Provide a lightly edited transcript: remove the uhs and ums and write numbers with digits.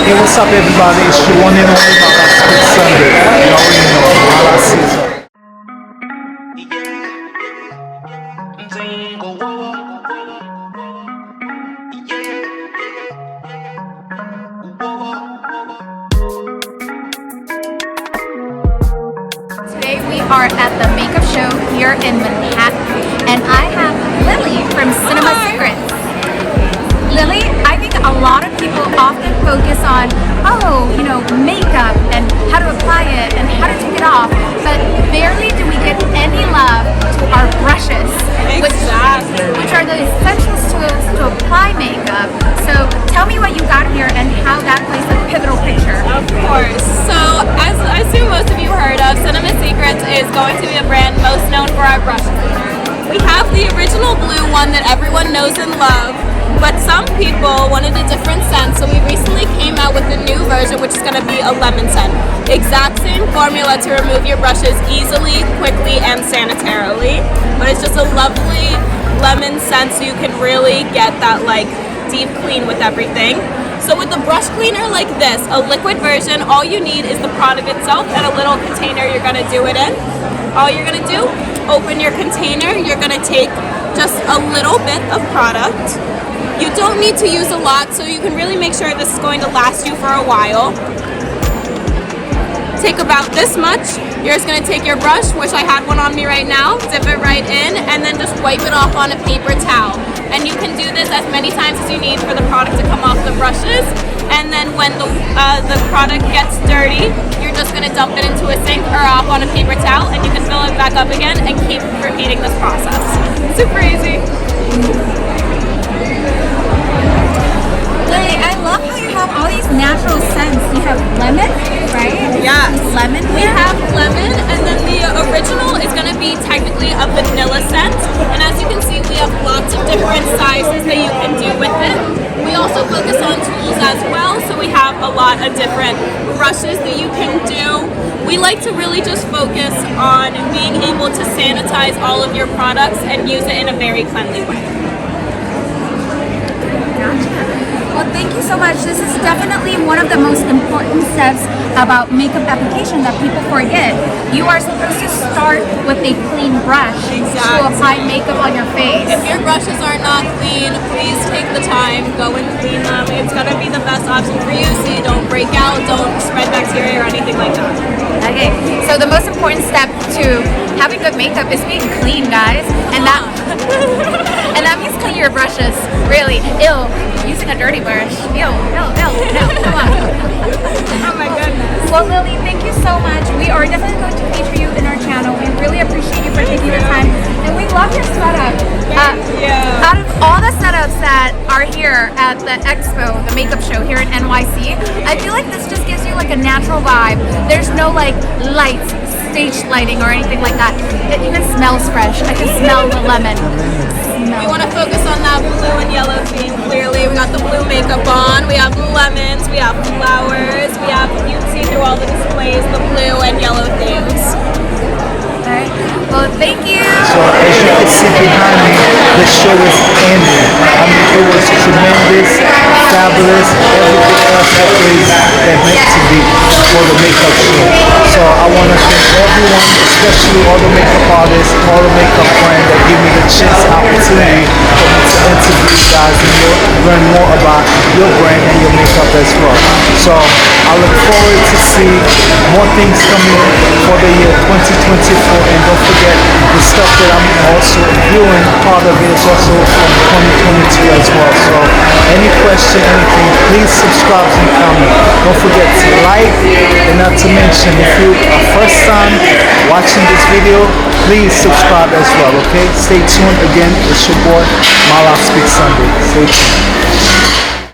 Hey, what's up, everybody? It's your one and only Makeup Show Sunday. You already know. Holla, Seza. Today we are at the Makeup Show here in Manhattan, and I have Lily from Cinema Secrets. Lily, I think a lot of people often focus on, makeup and how to apply it and how to take it off, but barely do we get any love to our brushes, which are the essential tools to apply makeup. So tell me what you got here and how that plays a pivotal picture. Of course. So as I assume most of you heard of, Cinema Secrets is going to be a brand most known for our brush cleaner. We have the original blue one that everyone knows and loves, but some people wanted a different scent, so we recently came out with a new version, which is going to be a lemon scent. Exact same formula to remove your brushes easily, quickly, and sanitarily, but it's just a lovely lemon scent, so you can really get that deep clean with everything. So with the brush cleaner like this, a liquid version, all you need is the product itself and a little container you're going to do it in. All you're going to do, open your container, you're going to take just a little bit of product. You don't need to use a lot, so you can really make sure this is going to last you for a while. Take about this much. You're just going to take your brush, which I had one on me right now, dip it right in, and then just wipe it off on a paper towel. And you can do this as many times as you need for the product to come off the brushes. And then when the product gets dirty, you're just going to dump it into a sink or off on a paper towel, and you can fill it back up again and keep repeating this process. Super easy. Lily, I love how you have all these natural scents. You have lemon, right? Yeah. Lemon. We have lemon, and then the original is going to be technically a vanilla scent. And as you can see, we have lots of different sizes that you can do with it. We also focus on tools as well, so we have a lot of different brushes that you can do. We like to really just focus on being able to sanitize all of your products and use it in a very cleanly way. Well, thank you so much. This is definitely one of the most important steps about makeup application that people forget. You are supposed to start with a clean brush to apply makeup on your face. If your brushes are not clean, please take the time, go and clean them. It's going to be the best option for you so you don't break out, don't spread bacteria or anything like that. Okay, so the most important step to having good makeup is being clean, guys. And that means clean your brushes. Really, using a dirty brush. Come on. Oh my goodness. Well, Lily, thank you so much. We are definitely going to feature you in our channel. We really appreciate you for taking the time, and we love your setup. Out of all the setups that are here at the expo, the makeup show here in NYC, I feel like this just gives you a natural vibe. There's no lights, stage lighting or anything like that. It even smells fresh. I can smell the lemon. We want to focus on that blue and yellow theme. Clearly, we got the blue makeup on. We have lemons. We have flowers. You can see through all the displays the blue and yellow themes. All right. Well, thank you. So as you can see behind me, the show is ending. It was tremendous, fabulous, everything else that is meant to be for the makeup show. So I want to thank everyone, especially all the makeup artists, all the makeup brands that give me the chance, opportunity for me to interview you guys and learn more about your brand and your makeup as well. So I look forward to see more things coming for the year 2024, and don't forget the stuff that I'm also viewing, part of it is also from 2022 as well. So any question, anything, please subscribe and comment. Don't forget to like, and not to mention, if you are first time watching this video, please subscribe as well, okay? Stay tuned. Again, it's your boy Makeup Show Sunday. Stay tuned.